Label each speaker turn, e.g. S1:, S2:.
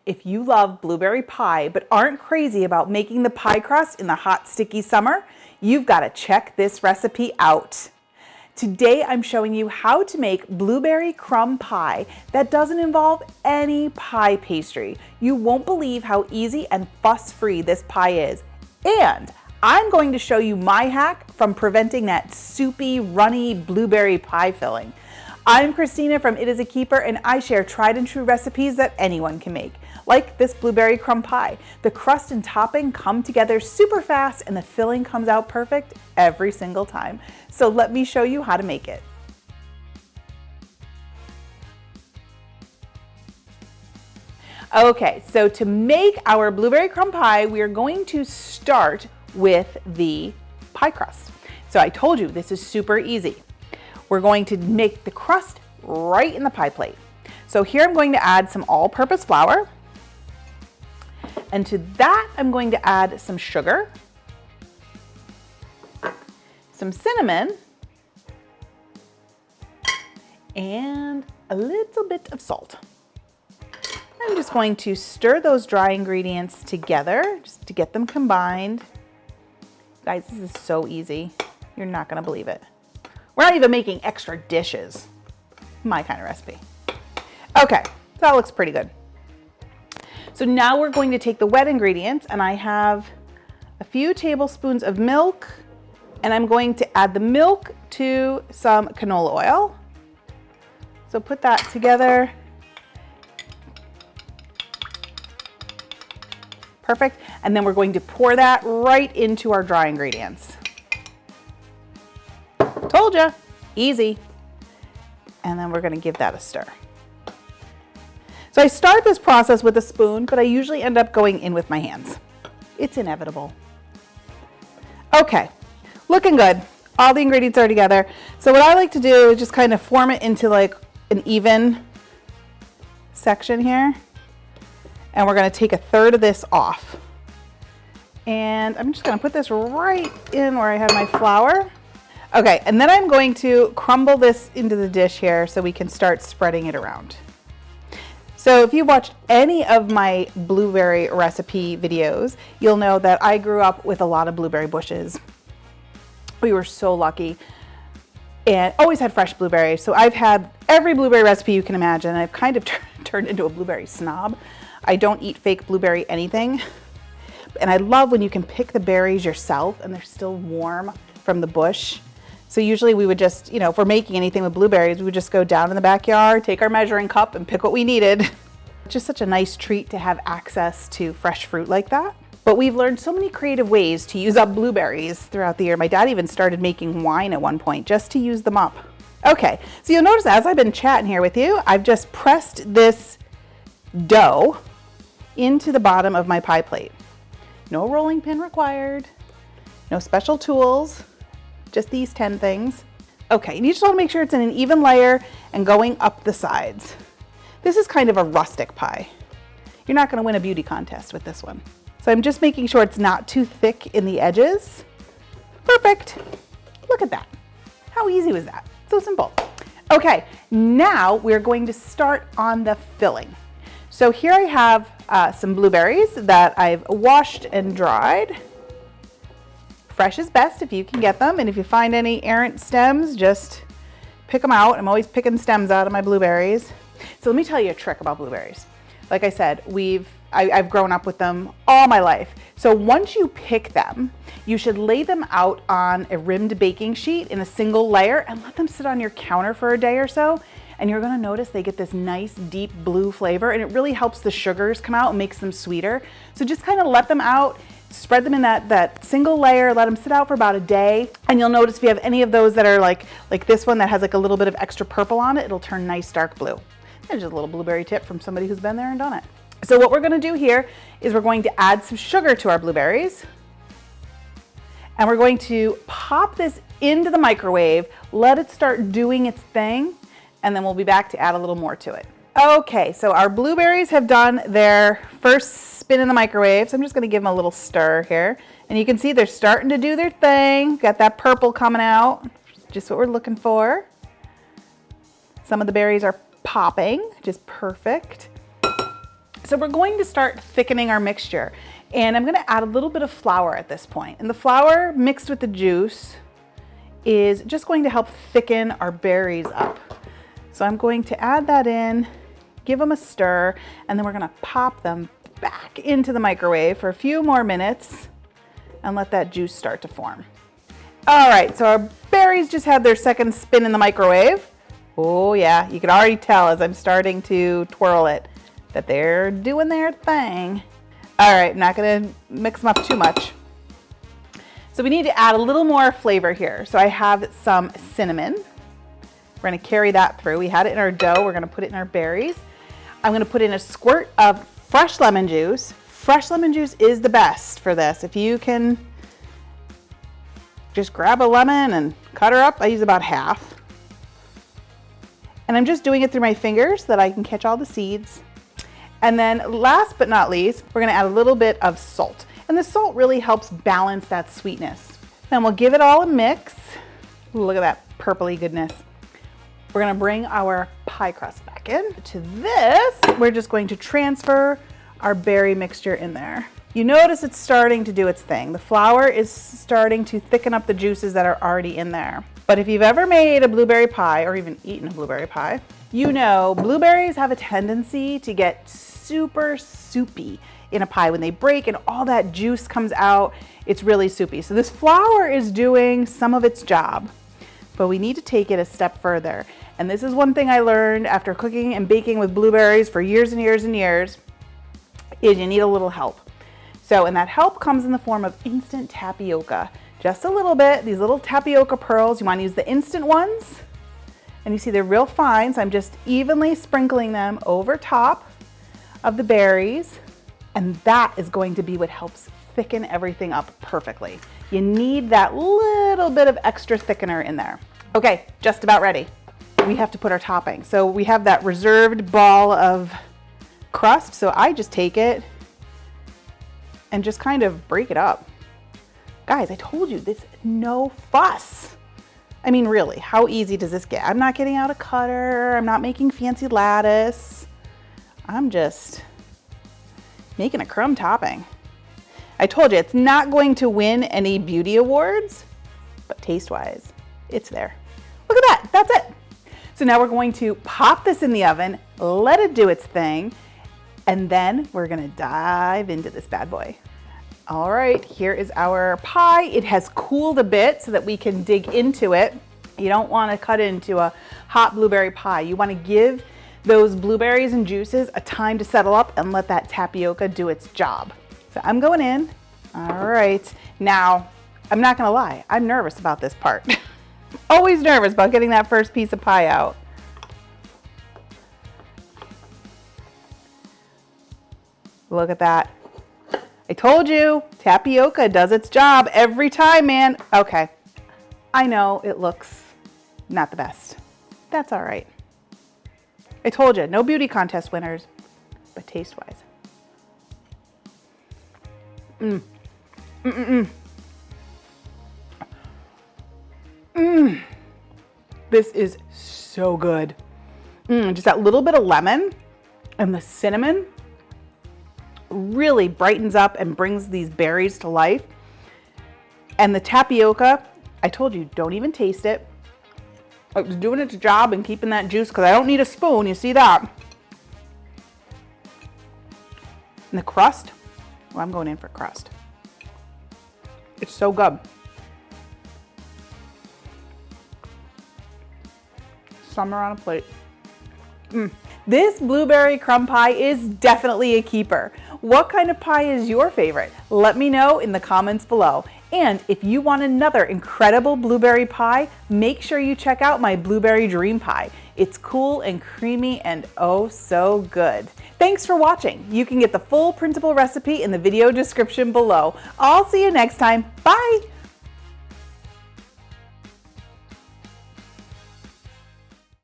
S1: If you love blueberry pie but aren't crazy about making the pie crust in the hot, sticky summer, you've got to check this recipe out. Today I'm showing you how to make blueberry crumb pie that doesn't involve any pie pastry. You won't believe how easy and fuss-free this pie is. And I'm going to show you my hack from preventing that soupy, runny blueberry pie filling. I'm Christina from It Is a Keeper, and I share tried and true recipes that anyone can make, like this blueberry crumb pie. The crust and topping come together super fast and the filling comes out perfect every single time. So let me show you how to make it. Okay, so to make our blueberry crumb pie, we are going to start with the pie crust. So I told you this is super easy. We're going to make the crust right in the pie plate. So here I'm going to add some all-purpose flour. And to that, I'm going to add some sugar, some cinnamon, and a little bit of salt. I'm just going to stir those dry ingredients together just to get them combined. Guys, this is so easy. You're not gonna believe it. We're not even making extra dishes. My kind of recipe. Okay, that looks pretty good. So now we're going to take the wet ingredients, and I have a few tablespoons of milk, and I'm going to add the milk to some canola oil. So put that together. Perfect. And then we're going to pour that right into our dry ingredients. Told ya, easy. And then we're gonna give that a stir. So I start this process with a spoon, but I usually end up going in with my hands. It's inevitable. Okay, looking good. All the ingredients are together. So what I like to do is just kind of form it into like an even section here. And we're gonna take a third of this off. And I'm just gonna put this right in where I have my flour. Okay, and then I'm going to crumble this into the dish here so we can start spreading it around. So if you've watched any of my blueberry recipe videos, you'll know that I grew up with a lot of blueberry bushes. We were so lucky and always had fresh blueberries. So I've had every blueberry recipe you can imagine. I've kind of turned into a blueberry snob. I don't eat fake blueberry anything. And I love when you can pick the berries yourself and they're still warm from the bush. So usually we would just, you know, if we're making anything with blueberries, we would just go down in the backyard, take our measuring cup and pick what we needed. It's just such a nice treat to have access to fresh fruit like that. But we've learned so many creative ways to use up blueberries throughout the year. My dad even started making wine at one point just to use them up. Okay, so you'll notice as I've been chatting here with you, I've just pressed this dough into the bottom of my pie plate. No rolling pin required, no special tools. Just these 10 things. Okay, and you just want to make sure it's in an even layer and going up the sides. This is kind of a rustic pie. You're not going to win a beauty contest with this one. So I'm just making sure it's not too thick in the edges. Perfect. Look at that. How easy was that? So simple. Okay, now we're going to start on the filling. So here I have some blueberries that I've washed and dried. Fresh is best if you can get them, and if you find any errant stems, just pick them out. I'm always picking stems out of my blueberries. So let me tell you a trick about blueberries. Like I said, I've grown up with them all my life. So once you pick them, you should lay them out on a rimmed baking sheet in a single layer and let them sit on your counter for a day or so. And you're gonna notice they get this nice deep blue flavor, and it really helps the sugars come out and makes them sweeter. So just kind of let them out. Spread them in that single layer, let them sit out for about a day. And you'll notice if you have any of those that are like this one that has like a little bit of extra purple on it, it'll turn nice dark blue. There's just a little blueberry tip from somebody who's been there and done it. So what we're gonna do here is we're going to add some sugar to our blueberries. And we're going to pop this into the microwave, let it start doing its thing, and then we'll be back to add a little more to it. Okay, so our blueberries have done their first spin in the microwave, so I'm just gonna give them a little stir here. And you can see they're starting to do their thing. Got that purple coming out, just what we're looking for. Some of the berries are popping, which is perfect. So we're going to start thickening our mixture, and I'm going to add a little bit of flour at this point. And the flour mixed with the juice is just going to help thicken our berries up. So I'm going to add that in, give them a stir, and then we're going to pop them back into the microwave for a few more minutes and let that juice start to form. All right, so our berries just had their second spin in the microwave. Oh yeah, you can already tell as I'm starting to twirl it that they're doing their thing. All right, not gonna mix them up too much. So we need to add a little more flavor here. So I have some cinnamon. We're gonna carry that through. We had it in our dough, we're gonna put it in our berries. I'm gonna put in a squirt of fresh lemon juice. Fresh lemon juice is the best for this. If you can just grab a lemon and cut her up, I use about half. And I'm just doing it through my fingers so that I can catch all the seeds. And then last but not least, we're gonna add a little bit of salt. And the salt really helps balance that sweetness. Then we'll give it all a mix. Ooh, look at that purpley goodness. We're gonna bring our pie crust back in. To this, we're just going to transfer our berry mixture in there. You notice it's starting to do its thing. The flour is starting to thicken up the juices that are already in there. But if you've ever made a blueberry pie or even eaten a blueberry pie, you know blueberries have a tendency to get super soupy in a pie. When they break and all that juice comes out, it's really soupy. So this flour is doing some of its job, but we need to take it a step further. And this is one thing I learned after cooking and baking with blueberries for years and years and years, is you need a little help. So, and that help comes in the form of instant tapioca. Just a little bit, these little tapioca pearls. You want to use the instant ones. And you see they're real fine, so I'm just evenly sprinkling them over top of the berries. And that is going to be what helps thicken everything up perfectly. You need that little bit of extra thickener in there. Okay, just about ready. We have to put our topping. So we have that reserved ball of crust. So I just take it and just kind of break it up. Guys, I told you this, no fuss. I mean, really, how easy does this get? I'm not getting out a cutter. I'm not making fancy lattice. I'm just making a crumb topping. I told you, it's not going to win any beauty awards, but taste-wise, it's there. Look at that, that's it. So now we're going to pop this in the oven, let it do its thing, and then we're gonna dive into this bad boy. All right, here is our pie. It has cooled a bit so that we can dig into it. You don't wanna cut into a hot blueberry pie. You wanna give those blueberries and juices a time to settle up and let that tapioca do its job. So I'm going in. All right, now, I'm not gonna lie, I'm nervous about this part. Always nervous about getting that first piece of pie out. Look at that. I told you, tapioca does its job every time, man. Okay, I know it looks not the best. That's all right. I told you, no beauty contest winners, but taste-wise. This is so good. Just that little bit of lemon and the cinnamon really brightens up and brings these berries to life. And the tapioca, I told you, don't even taste it. It's doing its job and keeping that juice because I don't need a spoon, you see that? And the crust, well, I'm going in for crust. It's so good. Summer on a plate. This blueberry crumb pie is definitely a keeper. What kind of pie is your favorite? Let me know in the comments below. And if you want another incredible blueberry pie, make sure you check out my blueberry dream pie. It's cool and creamy and oh so good. Thanks for watching. You can get the full printable recipe in the video description below. I'll see you next time. Bye.